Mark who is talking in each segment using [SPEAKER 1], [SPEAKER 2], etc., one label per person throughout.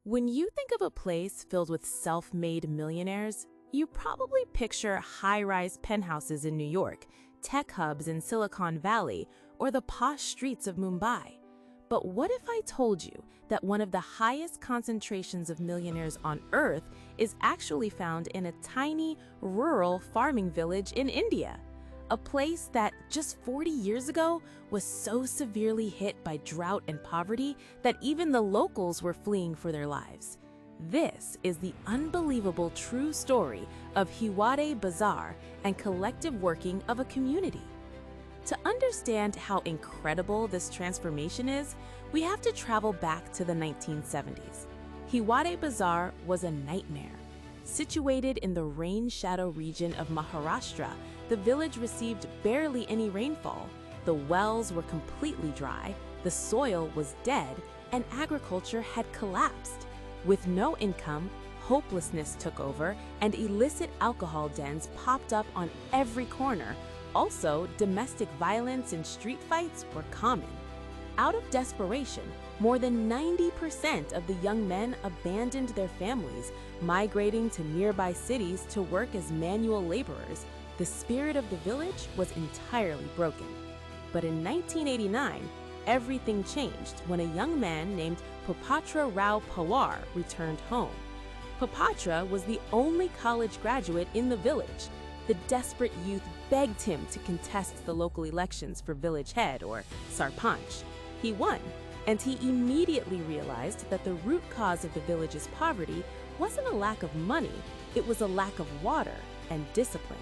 [SPEAKER 1] When you think of a place filled with self-made millionaires, you probably picture high-rise penthouses in New York, tech hubs in Silicon Valley, or the posh streets of Mumbai. But what if I told you that one of the highest concentrations of millionaires on Earth is actually found in a tiny, rural farming village in India? A place that just 40 years ago was so severely hit by drought and poverty that even the locals were fleeing for their lives. This is the unbelievable true story of Hiware Bazar and collective working of a community. To understand how incredible this transformation is, we have to travel back to the 1970s. Hiware Bazar was a nightmare. Situated in the rain-shadow region of Maharashtra, the village received barely any rainfall. The wells were completely dry, the soil was dead, and agriculture had collapsed. With no income, hopelessness took over, and illicit alcohol dens popped up on every corner. Also, domestic violence and street fights were common. Out of desperation, more than 90% of the young men abandoned their families, migrating to nearby cities to work as manual laborers. The spirit of the village was entirely broken. But in 1989, everything changed when a young man named Popatrao Pawar returned home. Popatra was the only college graduate in the village. The desperate youth begged him to contest the local elections for village head, or sarpanch. He won, and he immediately realized that the root cause of the village's poverty wasn't a lack of money, it was a lack of water and discipline.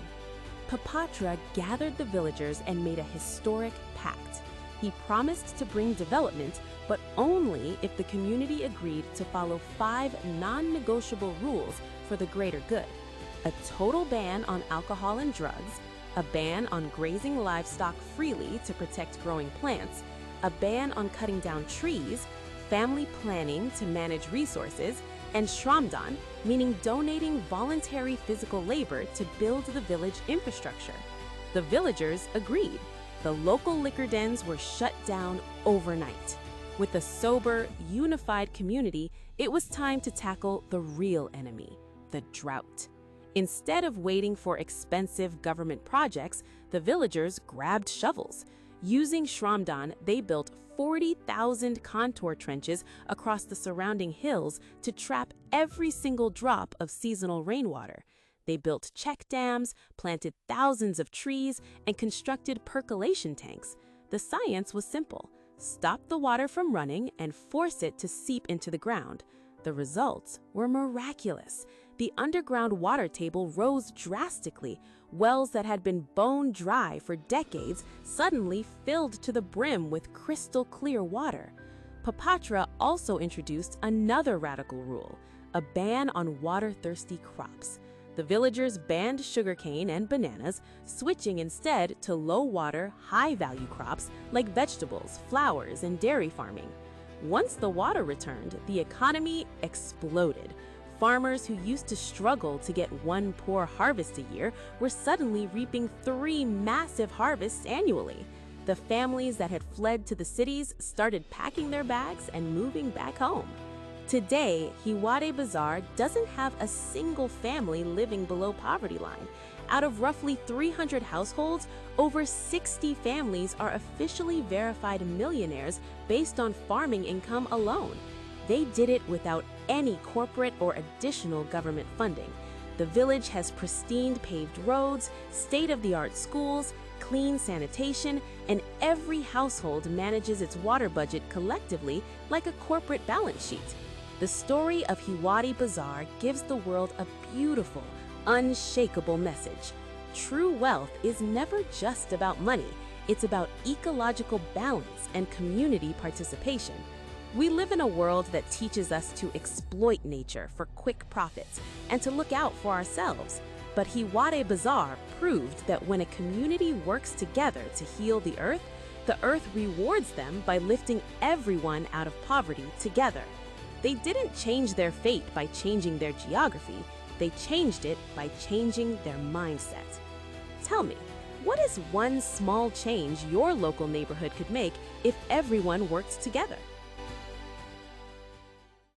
[SPEAKER 1] Popatra gathered the villagers and made a historic pact. He promised to bring development, but only if the community agreed to follow 5 non-negotiable rules for the greater good: a total ban on alcohol and drugs, a ban on grazing livestock freely to protect growing plants, a ban on cutting down trees, family planning to manage resources, and shramdan, meaning donating voluntary physical labor to build the village infrastructure. The villagers agreed. The local liquor dens were shut down overnight. With a sober, unified community, it was time to tackle the real enemy, the drought. Instead of waiting for expensive government projects, the villagers grabbed shovels. Using shramdan, they built 40,000 contour trenches across the surrounding hills to trap every single drop of seasonal rainwater. They built check dams, planted thousands of trees, and constructed percolation tanks. The science was simple: stop the water from running and force it to seep into the ground. The results were miraculous. The underground water table rose drastically. Wells that had been bone dry for decades suddenly filled to the brim with crystal clear water. Popatra also introduced another radical rule: a ban on water-thirsty crops. The villagers banned sugarcane and bananas, switching instead to low-water, high-value crops like vegetables, flowers, and dairy farming. Once the water returned, the economy exploded. Farmers who used to struggle to get one poor harvest a year were suddenly reaping 3 massive harvests annually. The families that had fled to the cities started packing their bags and moving back home. Today, Hiware Bazar doesn't have a single family living below poverty line. Out of roughly 300 households, over 60 families are officially verified millionaires based on farming income alone. They did it without any corporate or additional government funding. The village has pristine paved roads, state-of-the-art schools, clean sanitation, and every household manages its water budget collectively like a corporate balance sheet. The story of Hiware Bazar gives the world a beautiful, unshakable message. True wealth is never just about money. It's about ecological balance and community participation. We live in a world that teaches us to exploit nature for quick profits and to look out for ourselves. But Hiware Bazar proved that when a community works together to heal the earth rewards them by lifting everyone out of poverty together. They didn't change their fate by changing their geography. They changed it by changing their mindset. Tell me, what is one small change your local neighborhood could make if everyone worked together?